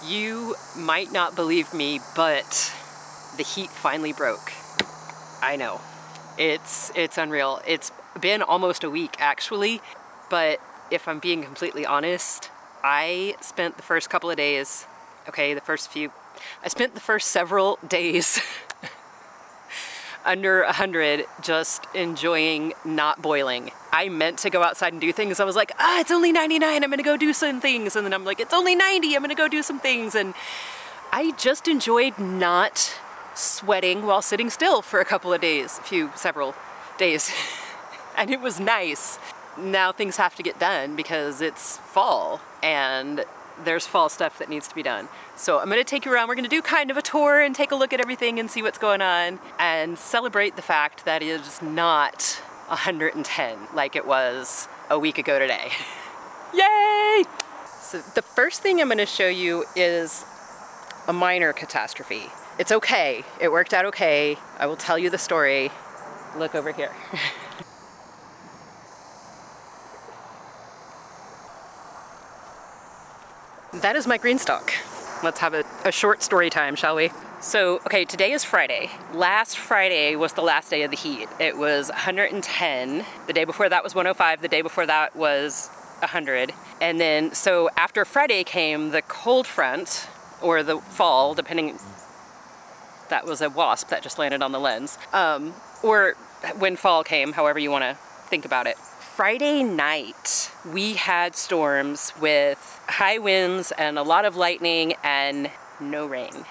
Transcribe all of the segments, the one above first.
You might not believe me, but the heat finally broke. I know. It's unreal. It's been almost a week actually, but if I'm being completely honest, I spent the first couple of days, I spent the first several days under 100 just enjoying not boiling. I meant to go outside and do things. I was like, it's only 99, I'm gonna go do some things. And then I'm like, it's only 90, I'm gonna go do some things. And I just enjoyed not sweating while sitting still for a couple of days, several days. And it was nice. Now things have to get done because it's fall and there's fall stuff that needs to be done. So I'm gonna take you around. We're gonna do kind of a tour and take a look at everything and see what's going on and celebrate the fact that it is not 110 like it was a week ago today. Yay! So the first thing I'm gonna show you is a minor catastrophe. It's okay, it worked out okay. I will tell you the story. Look over here. That is my green stalk. Let's have a short story time, shall we? So, okay, today is Friday. Last Friday was the last day of the heat. It was 110. The day before that was 105. The day before that was 100. And then, so after Friday came the cold front, or the fall, depending, that was a wasp that just landed on the lens. Or when fall came, however you want to think about it. Friday night, we had storms with high winds and a lot of lightning and no rain.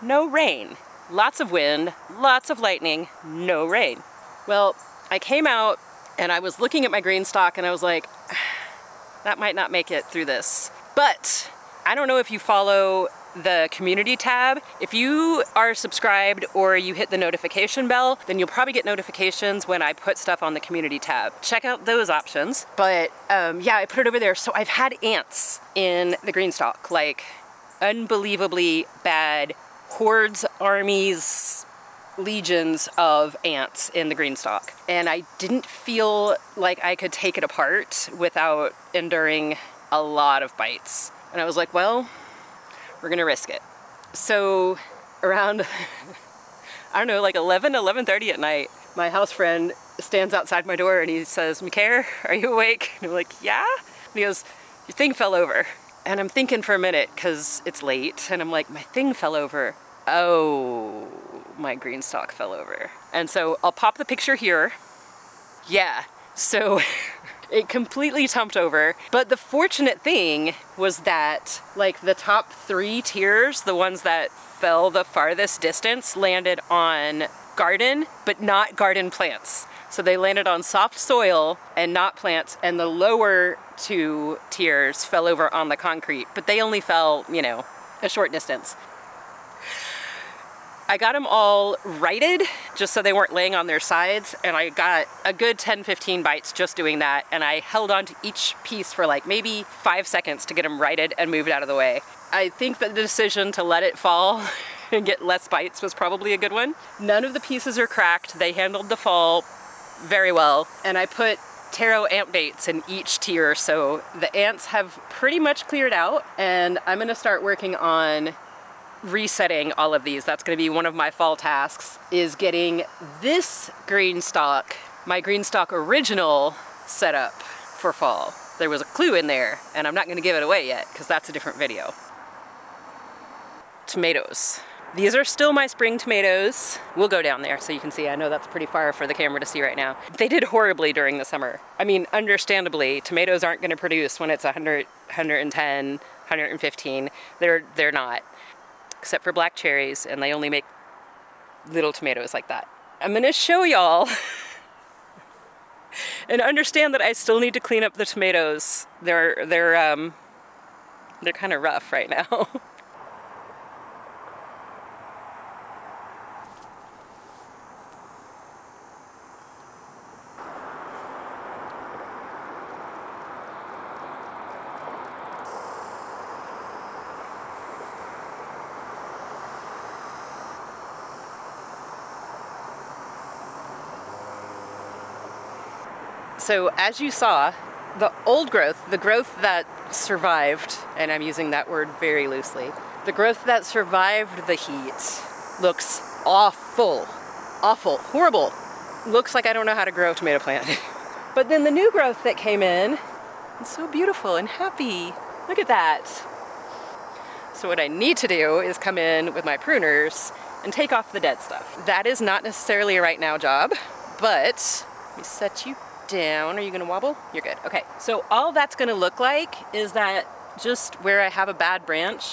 No rain. Lots of wind, lots of lightning, no rain. Well, I came out and I was looking at my green stalk and I was like, that might not make it through this. But I don't know if you follow the community tab. If you are subscribed or you hit the notification bell, then you'll probably get notifications when I put stuff on the community tab. Check out those options. But yeah, I put it over there. So I've had ants in the green stalk, like unbelievably bad hordes, armies, legions of ants in the green stalk. And I didn't feel like I could take it apart without enduring a lot of bites. And I was like, well, we're gonna risk it. So around, I don't know, like 11:30 at night, my house friend stands outside my door and he says, "Mikair, are you awake?" And I'm like, "Yeah." And he goes, "Your thing fell over." And I'm thinking for a minute, cause it's late, and I'm like, my thing fell over. Oh, my green stalk fell over. And so I'll pop the picture here. Yeah, so it completely tumped over. But the fortunate thing was that like the top 3 tiers, the ones that fell the farthest distance, landed on garden, but not garden plants. So they landed on soft soil and not plants, and the lower 2 tiers fell over on the concrete, but they only fell, you know, a short distance. I got them all righted just so they weren't laying on their sides, and I got a good 10-15 bites just doing that, and I held on to each piece for like maybe 5 seconds to get them righted and moved out of the way. I think that the decision to let it fall and get less bites was probably a good one. None of the pieces are cracked. They handled the fall very well, and I put taro ant baits in each tier, so the ants have pretty much cleared out, and I'm gonna start working on resetting all of these. That's going to be one of my fall tasks, is getting this green stalk, my green stalk original, set up for fall. There was a clue in there, and I'm not going to give it away yet because that's a different video. Tomatoes. These are still my spring tomatoes. We'll go down there so you can see. I know that's pretty far for the camera to see right now. They did horribly during the summer. I mean, understandably, tomatoes aren't going to produce when it's 100, 110, 115. They're not. Except for black cherries, and they only make little tomatoes like that. I'm gonna show y'all and understand that I still need to clean up the tomatoes. They're kind of rough right now. So as you saw, The old growth, the growth that survived, and I'm using that word very loosely, the growth that survived the heat looks awful, awful, horrible. Looks like I don't know how to grow a tomato plant. But then the new growth that came in, it's so beautiful and happy. Look at that. So what I need to do is come in with my pruners and take off the dead stuff. That is not necessarily a right now job, but let me set you down. Are you gonna wobble? You're good, okay. So all that's gonna look like is that just where I have a bad branch,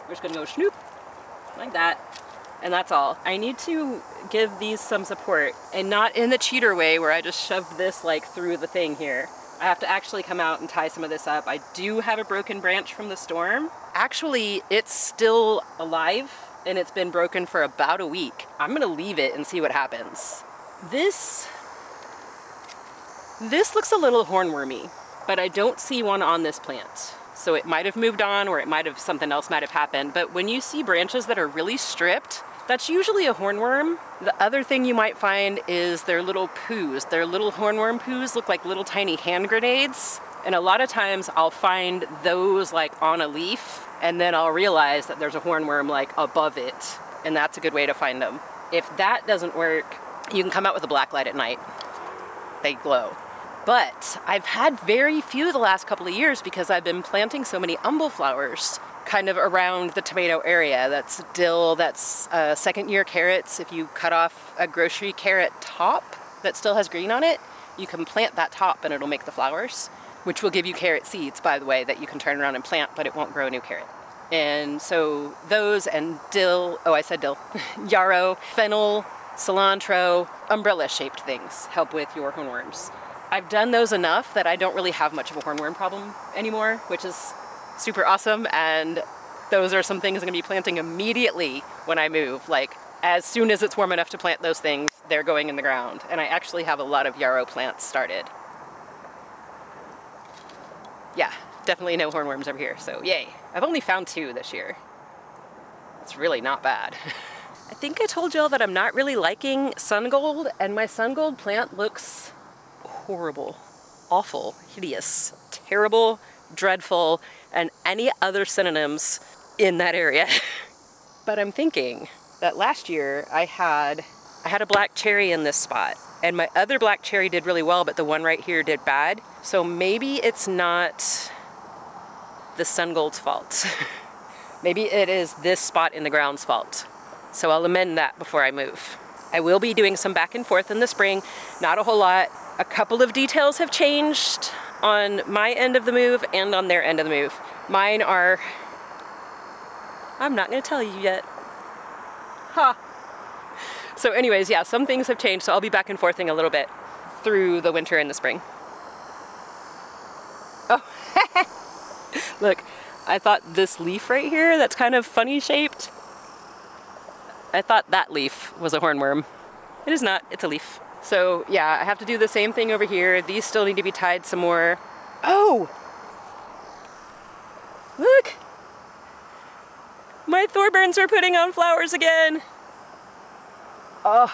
we're just gonna go snoop, like that, and that's all. I need to give these some support, and not in the cheater way where I just shove this like through the thing here. I have to actually come out and tie some of this up. I do have a broken branch from the storm. Actually, it's still alive, and it's been broken for about a week. I'm gonna leave it and see what happens. This looks a little hornwormy, but I don't see one on this plant. So it might have moved on, or something else might have happened. But when you see branches that are really stripped, that's usually a hornworm. The other thing you might find is their little poos. Their little hornworm poos look like little tiny hand grenades. And a lot of times I'll find those like on a leaf, and then I'll realize that there's a hornworm like above it. And that's a good way to find them. If that doesn't work, you can come out with a black light at night. They glow. But I've had very few the last couple of years because I've been planting so many umbel flowers kind of around the tomato area. That's dill, that's second year carrots. If you cut off a grocery carrot top that still has green on it, you can plant that top and it'll make the flowers, which will give you carrot seeds, by the way, that you can turn around and plant, but it won't grow a new carrot. And so those and dill, oh I said dill, yarrow, fennel, cilantro, umbrella-shaped things help with your hornworms. I've done those enough that I don't really have much of a hornworm problem anymore, which is super awesome, and those are some things I'm gonna be planting immediately when I move. Like, as soon as it's warm enough to plant those things, they're going in the ground. And I actually have a lot of yarrow plants started. Yeah, definitely no hornworms over here, so yay. I've only found 2 this year. It's really not bad. I think I told y'all that I'm not really liking sun gold, and my sun gold plant looks horrible, awful, hideous, terrible, dreadful, and any other synonyms in that area. But I'm thinking that last year I had a black cherry in this spot, and my other black cherry did really well, but the one right here did bad. So maybe it's not the sun gold's fault. Maybe it is this spot in the ground's fault. So I'll amend that before I move. I will be doing some back and forth in the spring, not a whole lot. A couple of details have changed on my end of the move and on their end of the move. Mine are, I'm not gonna tell you yet. Ha! So anyways, yeah, some things have changed, so I'll be back and forthing a little bit through the winter and the spring. Oh, look, I thought this leaf right here that's kind of funny shaped, I thought that leaf was a hornworm. It is not, it's a leaf. So yeah, I have to do the same thing over here. These still need to be tied some more. Oh! Look! My thorburns are putting on flowers again! Oh.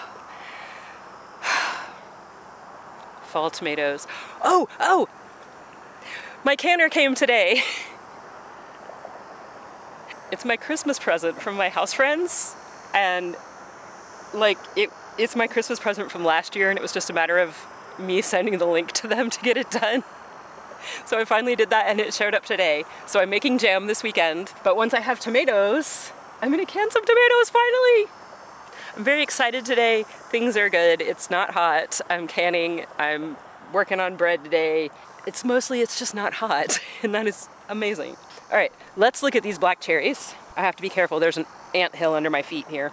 Fall tomatoes. Oh! Oh! My canner came today. It's my Christmas present from my house friends. And like, it's my Christmas present from last year, and it was just a matter of me sending the link to them to get it done. So I finally did that, and it showed up today. So I'm making jam this weekend, but once I have tomatoes, I'm gonna can some tomatoes finally. I'm very excited today. Things are good. It's not hot. I'm canning. I'm working on bread today. It's just not hot, and that is amazing. All right, let's look at these black cherries. I have to be careful. There's an anthill under my feet here.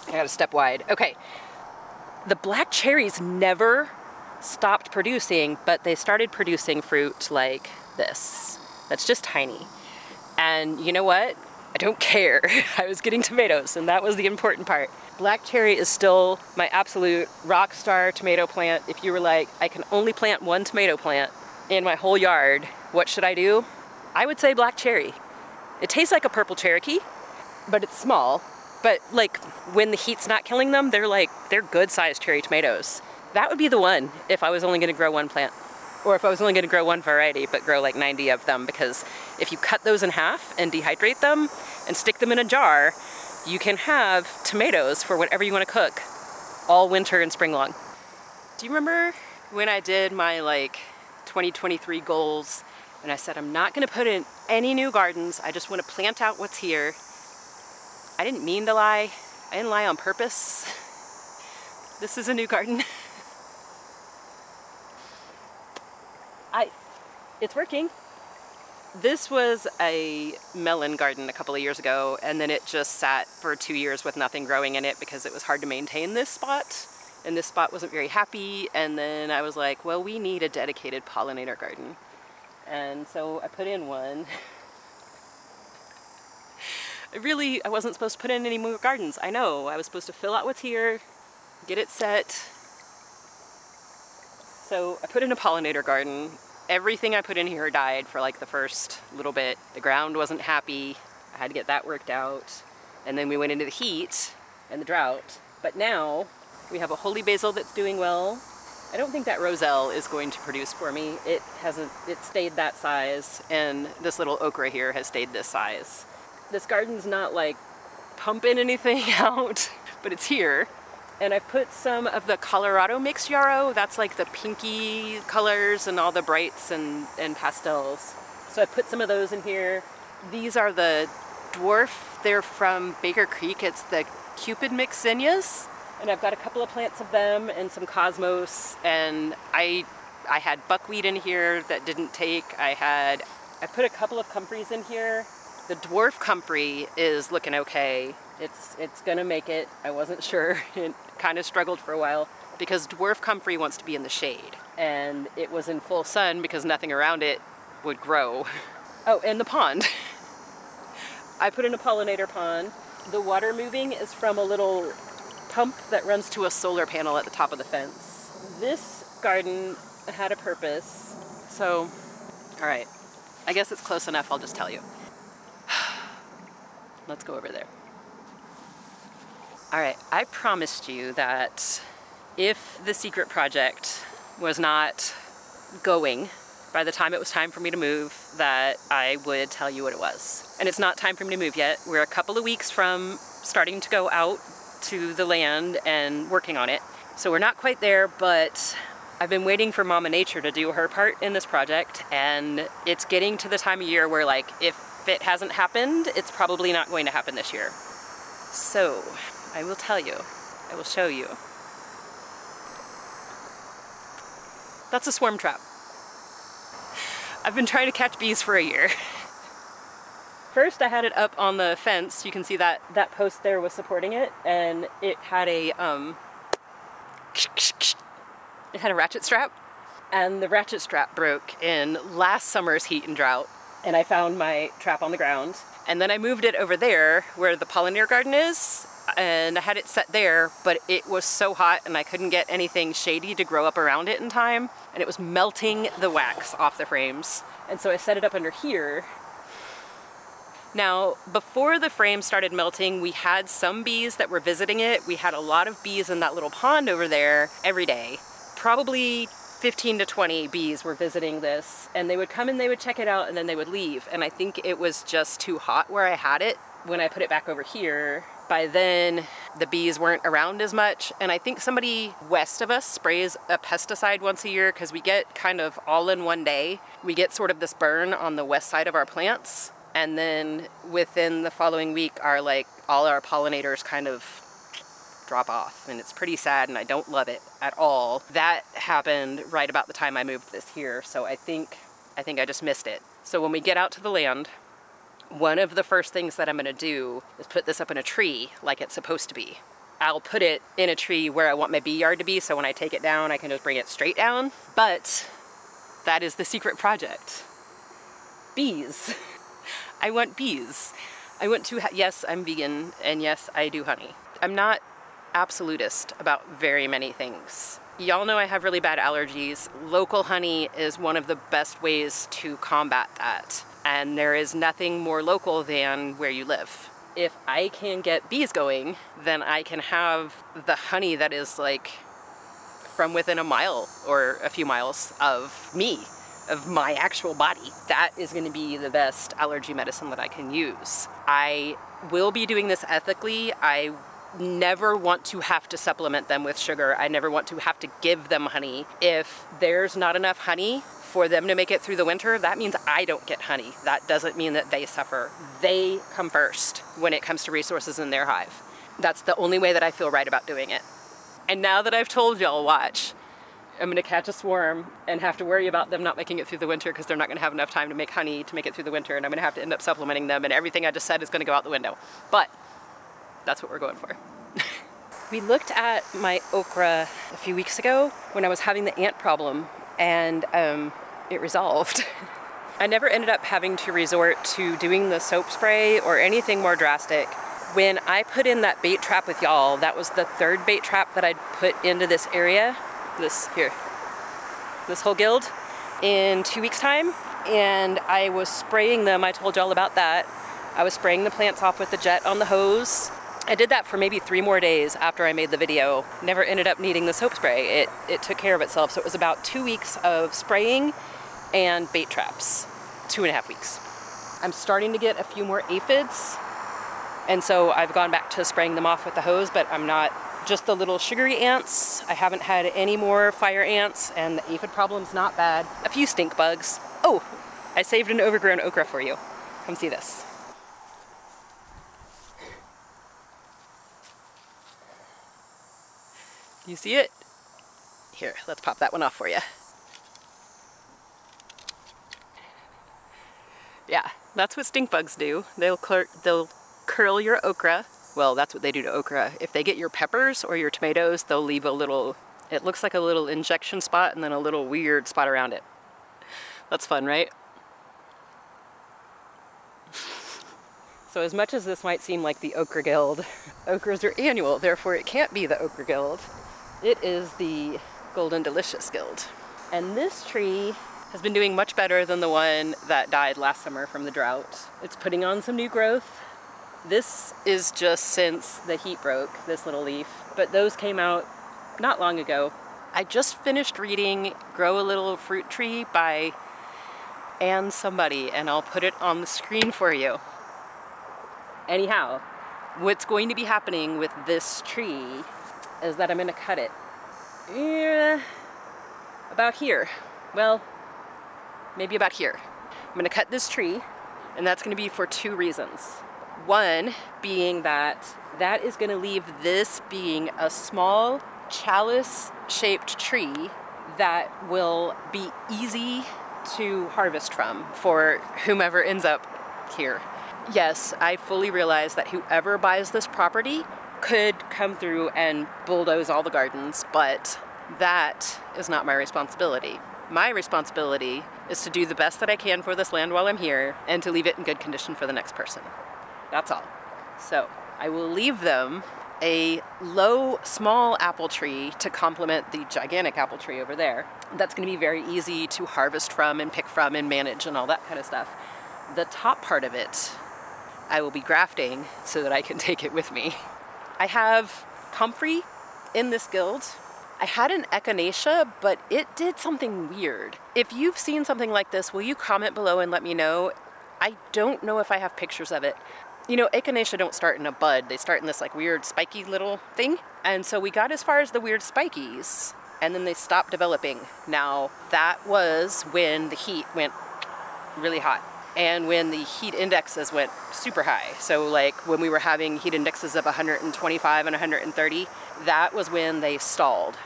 I gotta step wide. Okay. The black cherries never stopped producing, but they started producing fruit like this. That's just tiny. And you know what? I don't care. I was getting tomatoes, and that was the important part. Black cherry is still my absolute rock star tomato plant. If you were like, I can only plant 1 tomato plant in my whole yard, what should I do? I would say black cherry. It tastes like a purple Cherokee, but it's small. But like when the heat's not killing them, they're good sized cherry tomatoes. That would be the one if I was only gonna grow 1 plant. Or if I was only gonna grow one variety, but grow like 90 of them, because if you cut those in half and dehydrate them and stick them in a jar, you can have tomatoes for whatever you wanna cook all winter and spring long. Do you remember when I did my like 2023 goals and I said I'm not gonna put in any new gardens, I just wanna plant out what's here? I didn't mean to lie. I didn't lie on purpose. This is a new garden. It's working. This was a melon garden a couple of years ago, and then it just sat for 2 years with nothing growing in it because it was hard to maintain this spot, and this spot wasn't very happy. And then I was like, well, we need a dedicated pollinator garden. And so I put in one. I wasn't supposed to put in any more gardens. I know, I was supposed to fill out what's here, get it set. So I put in a pollinator garden. Everything I put in here died for like the first little bit. The ground wasn't happy. I had to get that worked out. And then we went into the heat and the drought. But now we have a holy basil that's doing well. I don't think that roselle is going to produce for me. It stayed that size, and this little okra here has stayed this size. This garden's not like pumping anything out, but it's here. And I've put some of the Colorado mixed yarrow. That's like the pinky colors and all the brights and pastels. So I put some of those in here. These are the dwarf. They're from Baker Creek. It's the Cupid mixed zinnias. And I've got a couple of plants of them and some cosmos. And I had buckwheat in here that didn't take. I put a couple of comfreys in here. The dwarf comfrey is looking okay. It's gonna make it. I wasn't sure. It kind of struggled for a while because dwarf comfrey wants to be in the shade, and it was in full sun because nothing around it would grow. Oh, and the pond. I put in a pollinator pond. The water moving is from a little pump that runs to a solar panel at the top of the fence. This garden had a purpose. So, all right, I guess it's close enough, I'll just tell you. Let's go over there. All right, I promised you that if the secret project was not going by the time it was time for me to move, that I would tell you what it was. And it's not time for me to move yet. We're a couple of weeks from starting to go out to the land and working on it. So we're not quite there, but I've been waiting for Mama Nature to do her part in this project, and it's getting to the time of year where, like, if it hasn't happened, it's probably not going to happen this year. So I will tell you, I will show you. That's a swarm trap. I've been trying to catch bees for a year. First I had it up on the fence. You can see that post there was supporting it, and it had a ratchet strap, and the ratchet strap broke in last summer's heat and drought, and I found my trap on the ground. And then I moved it over there where the pollinator garden is, and I had it set there, but it was so hot and I couldn't get anything shady to grow up around it in time, and it was melting the wax off the frames. And so I set it up under here. Now, before the frame started melting, we had some bees that were visiting it. We had a lot of bees in that little pond over there every day. Probably 15 to 20 bees were visiting this, and they would come and they would check it out and then they would leave. And I think it was just too hot where I had it. When I put it back over here, by then the bees weren't around as much. And I think somebody west of us sprays a pesticide once a year because we get kind of all in one day. We get sort of this burn on the west side of our plants. And then within the following week, all our pollinators kind of drop off, and it's pretty sad, and I don't love it at all. That happened right about the time I moved this here, so I think I just missed it. So when we get out to the land, one of the first things that I'm gonna do is put this up in a tree like it's supposed to be. I'll put it in a tree where I want my bee yard to be, so when I take it down, I can just bring it straight down. But that is the secret project. Bees. I want bees. I want to, yes, I'm vegan, and yes, I do honey. I'm not absolutist about very many things. Y'all know I have really bad allergies. Local honey is one of the best ways to combat that. And there is nothing more local than where you live. If I can get bees going, then I can have the honey that is like from within a mile or a few miles of me, of my actual body. That is going to be the best allergy medicine that I can use. I will be doing this ethically. I never want to have to supplement them with sugar. I never want to have to give them honey. If there's not enough honey for them to make it through the winter, that means I don't get honey. That doesn't mean that they suffer. They come first when it comes to resources in their hive. That's the only way that I feel right about doing it. And now that I've told y'all, watch, I'm gonna catch a swarm and have to worry about them not making it through the winter because they're not gonna have enough time to make honey to make it through the winter, and I'm gonna have to end up supplementing them, and everything I just said is gonna go out the window. But that's what we're going for. We looked at my okra a few weeks ago when I was having the ant problem, and it resolved. I never ended up having to resort to doing the soap spray or anything more drastic. When I put in that bait trap with y'all, that was the third bait trap that I'd put into this area, this whole guild, in 2 weeks' time. And I was spraying them, I told y'all about that. I was spraying the plants off with the jet on the hose. I did that for maybe 3 more days after I made the video. Never ended up needing the soap spray. It took care of itself. So it was about 2 weeks of spraying and bait traps, 2.5 weeks. I'm starting to get a few more aphids. And so I've gone back to spraying them off with the hose, but I'm not just the little sugary ants. I haven't had any more fire ants, and the aphid problem's not bad. A few stink bugs. Oh, I saved an overgrown okra for you. Come see this. You see it? Here, let's pop that one off for you. Yeah, that's what stink bugs do. They'll curl your okra. Well, that's what they do to okra. If they get your peppers or your tomatoes, they'll leave a little, it looks like a little injection spot and then a little weird spot around it. That's fun, right? So as much as this might seem like the Okra Guild, okras are annual, therefore it can't be the Okra Guild. It is the Golden Delicious Guild. And this tree has been doing much better than the one that died last summer from the drought. It's putting on some new growth. This is just since the heat broke, this little leaf, but those came out not long ago. I just finished reading Grow a Little Fruit Tree by Anne somebody, and I'll put it on the screen for you. Anyhow, what's going to be happening with this tree is that I'm going to cut it about here. Well, maybe about here. I'm going to cut this tree, and that's going to be for 2 reasons. One being that is going to leave this being a small chalice-shaped tree that will be easy to harvest from for whomever ends up here. Yes, I fully realize that whoever buys this property could come through and bulldoze all the gardens, but that is not my responsibility. My responsibility is to do the best that I can for this land while I'm here and to leave it in good condition for the next person. That's all. So I will leave them a low, small apple tree to complement the gigantic apple tree over there. That's going to be very easy to harvest from and pick from and manage and all that kind of stuff. The top part of it, I will be grafting so that I can take it with me. I have comfrey in this guild. I had an echinacea, but it did something weird. If you've seen something like this, will you comment below and let me know? I don't know if I have pictures of it. You know, echinacea don't start in a bud. They start in this like weird spiky little thing. And so we got as far as the weird spikies, and then they stopped developing. Now, that was when the heat went really hot and when the heat indexes went super high. So like when we were having heat indexes of 125 and 130, that was when they stalled.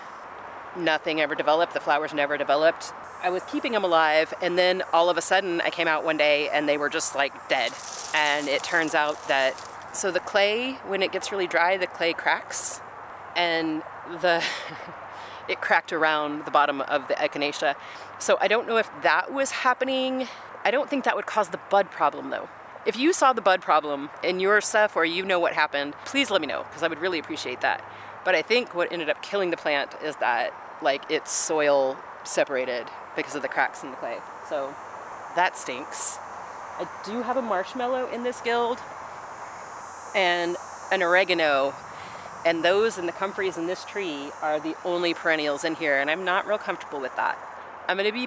Nothing ever developed. The flowers never developed. I was keeping them alive, and then all of a sudden I came out one day and they were just like dead. And it turns out that, so the clay, when it gets really dry, the clay cracks, and it cracked around the bottom of the echinacea. So I don't know if that was happening. I don't think that would cause the bud problem though. If you saw the bud problem in your stuff or you know what happened, please let me know, because I would really appreciate that. But I think what ended up killing the plant is that like its soil separated because of the cracks in the clay. So that stinks. I do have a marshmallow in this guild and an oregano, And those and the comfreys in this tree are the only perennials in here, and I'm not real comfortable with that. I'm gonna be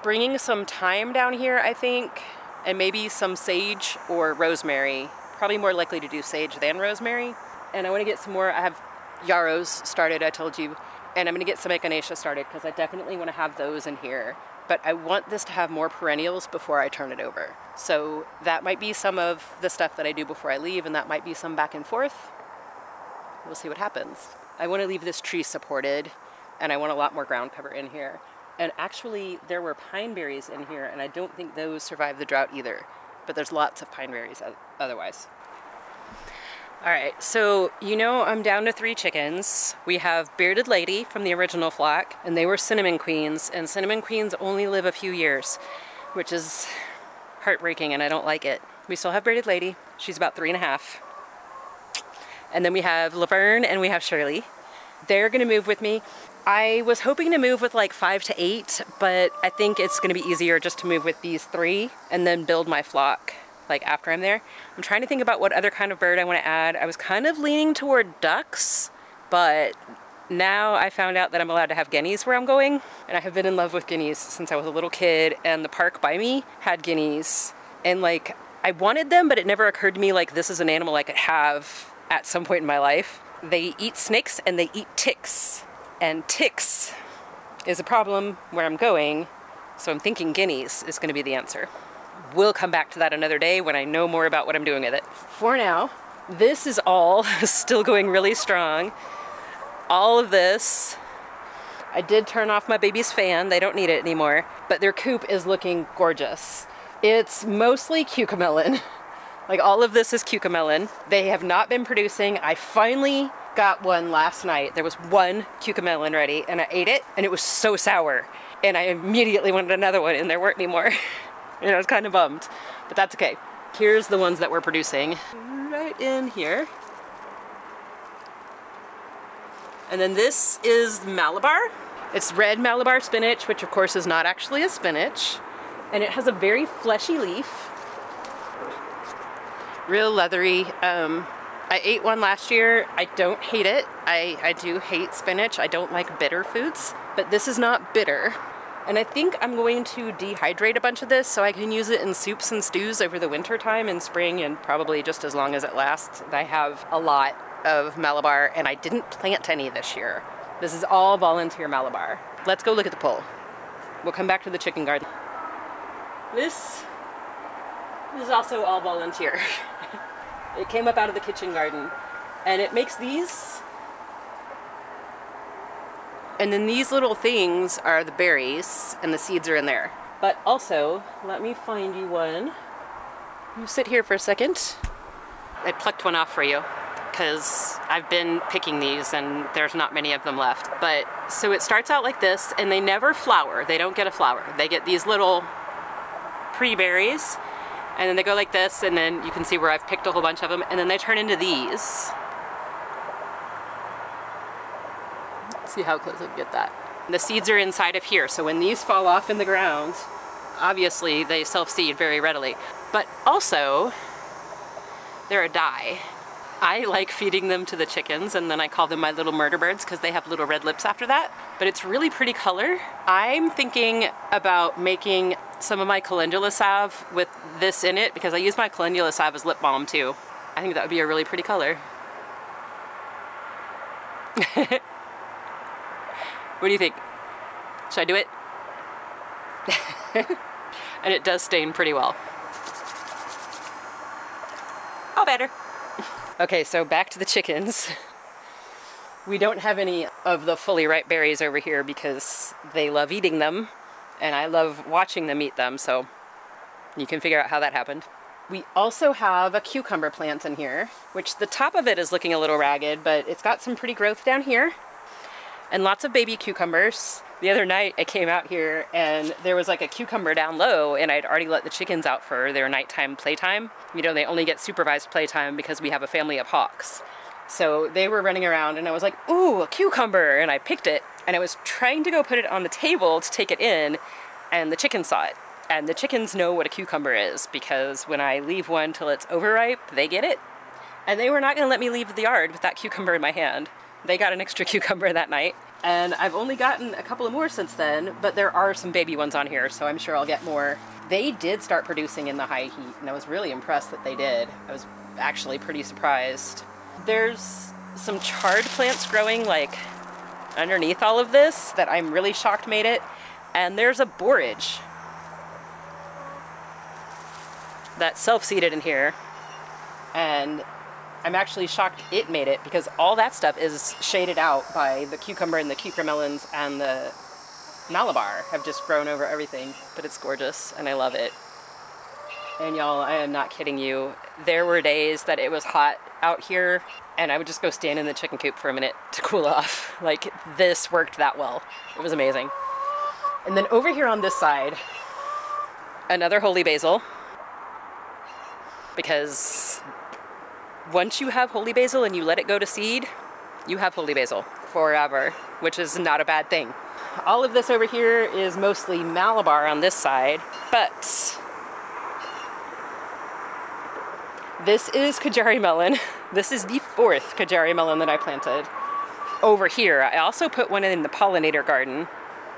bringing some thyme down here, I think, and maybe some sage or rosemary. Probably more likely to do sage than rosemary. And I wanna get some more, I have yarrows started, I told you, and I'm gonna get some echinacea started because I definitely wanna have those in here. But I want this to have more perennials before I turn it over. So that might be some of the stuff that I do before I leave, and that might be some back and forth. We'll see what happens. I want to leave this tree supported, and I want a lot more ground cover in here. And actually, there were pine berries in here, and I don't think those survived the drought either. But there's lots of pine berries otherwise. All right, so you know I'm down to 3 chickens. We have Bearded Lady from the original flock, and they were cinnamon queens, and cinnamon queens only live a few years, which is heartbreaking, and I don't like it. We still have Bearded Lady. She's about 3.5. And then we have Laverne and we have Shirley. They're gonna move with me. I was hoping to move with like 5 to 8, but I think it's gonna be easier just to move with these 3 and then build my flock like after I'm there. I'm trying to think about what other kind of bird I want to add. I was kind of leaning toward ducks, but now I found out that I'm allowed to have guineas where I'm going, and I have been in love with guineas since I was a little kid, and the park by me had guineas, and like I wanted them, but it never occurred to me like this is an animal I could have at some point in my life. They eat snakes and they eat ticks, and ticks is a problem where I'm going, so I'm thinking guineas is going to be the answer. We'll come back to that another day when I know more about what I'm doing with it. For now, this is all still going really strong. All of this, I did turn off my baby's fan, they don't need it anymore, but their coop is looking gorgeous. It's mostly cucamelon. Like all of this is cucamelon. They have not been producing. I finally got one last night. There was one cucamelon ready and I ate it and it was so sour. And I immediately wanted another one and there weren't any more. And I was kind of bummed, but that's okay. Here's the ones that we're producing right in here. And then this is Malabar. It's red Malabar spinach, which of course is not actually a spinach. And it has a very fleshy leaf. Real leathery. I ate one last year. I don't hate it. I do hate spinach. I don't like bitter foods, but this is not bitter. And I think I'm going to dehydrate a bunch of this so I can use it in soups and stews over the winter time in spring and probably just as long as it lasts. I have a lot of Malabar and I didn't plant any this year. This is all volunteer Malabar. Let's go look at the pole. We'll come back to the chicken garden. This is also all volunteer. It came up out of the kitchen garden and it makes these. And then these little things are the berries and the seeds are in there. But also, let me find you one. You sit here for a second. I plucked one off for you because I've been picking these and there's not many of them left. But so it starts out like this and they never flower. They don't get a flower. They get these little pre-berries and then they go like this and then you can see where I've picked a whole bunch of them and then they turn into these. See how close I can get that. The seeds are inside of here, so when these fall off in the ground, obviously they self-seed very readily. But also, they're a dye. I like feeding them to the chickens, and then I call them my little murder birds because they have little red lips after that. But it's really pretty color. I'm thinking about making some of my calendula salve with this in it because I use my calendula salve as lip balm too. I think that would be a really pretty color. What do you think? Should I do it? And it does stain pretty well. Oh, better. Okay, so back to the chickens. We don't have any of the fully ripe berries over here because they love eating them, and I love watching them eat them, so you can figure out how that happened. We also have a cucumber plant in here, which the top of it is looking a little ragged, but it's got some pretty growth down here. And lots of baby cucumbers. The other night I came out here and there was like a cucumber down low and I'd already let the chickens out for their nighttime playtime. You know, they only get supervised playtime because we have a family of hawks. So they were running around and I was like, ooh, a cucumber, and I picked it and I was trying to go put it on the table to take it in and the chickens saw it. And the chickens know what a cucumber is because when I leave one till it's overripe, they get it. And they were not gonna let me leave the yard with that cucumber in my hand. They got an extra cucumber that night. And I've only gotten a couple of more since then, but there are some baby ones on here, so I'm sure I'll get more. They did start producing in the high heat, and I was really impressed that they did. I was actually pretty surprised. There's some chard plants growing like underneath all of this that I'm really shocked made it. And there's a borage that's self-seeded in here. And I'm actually shocked it made it because all that stuff is shaded out by the cucumber and the cucumber and the Malabar have just grown over everything. But it's gorgeous and I love it. And y'all, I am not kidding you. There were days that it was hot out here and I would just go stand in the chicken coop for a minute to cool off. Like, this worked that well. It was amazing. And then over here on this side, another holy basil. Because once you have holy basil and you let it go to seed, you have holy basil forever, which is not a bad thing. All of this over here is mostly Malabar on this side, but this is Kajari melon. This is the 4th Kajari melon that I planted. Over here, I also put one in the pollinator garden,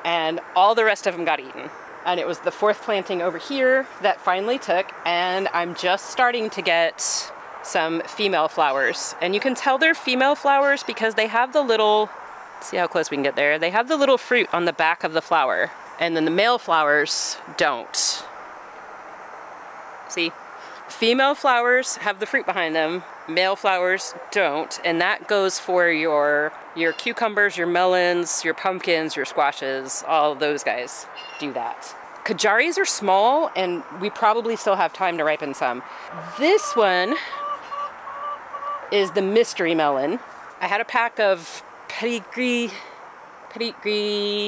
and all the rest of them got eaten. And it was the 4th planting over here that finally took, and I'm just starting to get some female flowers. And you can tell they're female flowers because they have the little, see how close we can get there, they have the little fruit on the back of the flower. And then the male flowers don't. See? Female flowers have the fruit behind them, male flowers don't, and that goes for your cucumbers, your melons, your pumpkins, your squashes, all those guys do that. Kajaris are small, and we probably still have time to ripen some. This one is the mystery melon. I had a pack of pedigree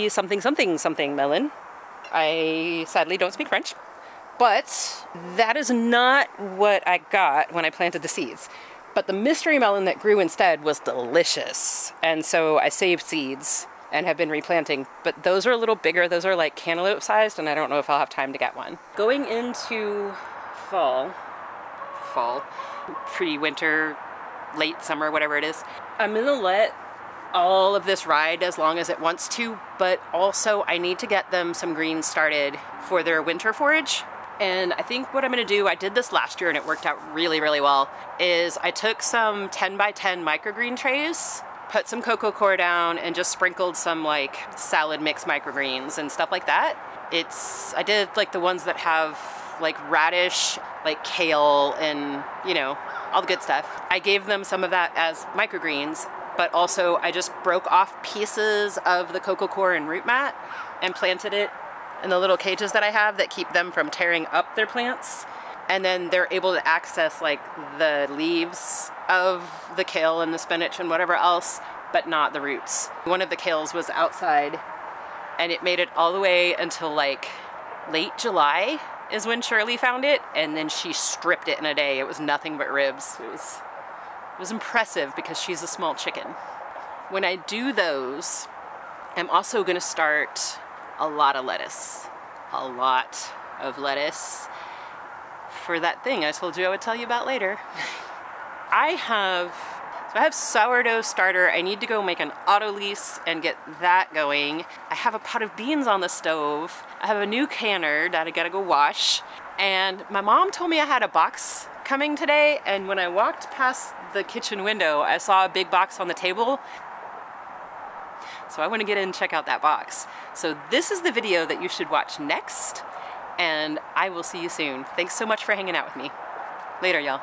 something melon. I sadly don't speak French. But that is not what I got when I planted the seeds. But the mystery melon that grew instead was delicious. And so I saved seeds and have been replanting. But those are a little bigger. Those are like cantaloupe sized, and I don't know if I'll have time to get one. Going into fall, pre-winter, late summer, whatever it is, I'm gonna let all of this ride as long as it wants to, but also I need to get them some greens started for their winter forage. And I think what I'm gonna do, I did this last year and it worked out really, really well, is I took some 10 by 10 microgreen trays, put some cocoa coir down, and just sprinkled some like salad mix microgreens and stuff like that. I did like the ones that have like radish, like kale, and you know, all the good stuff. I gave them some of that as microgreens, but also I just broke off pieces of the cocoa coir and root mat and planted it in the little cages that I have that keep them from tearing up their plants. And then they're able to access like the leaves of the kale and the spinach and whatever else, but not the roots. One of the kales was outside and it made it all the way until like late July is when Shirley found it, and then she stripped it in a day. It was nothing but ribs. It was impressive because she's a small chicken. When I do those, I'm also gonna start a lot of lettuce for that thing I told you I would tell you about later. I have sourdough starter. I need to go make an autolyse and get that going. I have a pot of beans on the stove. I have a new canner that I gotta go wash. And my mom told me I had a box coming today, and when I walked past the kitchen window, I saw a big box on the table. So I want to get in and check out that box. So this is the video that you should watch next, and I will see you soon. Thanks so much for hanging out with me. Later, y'all.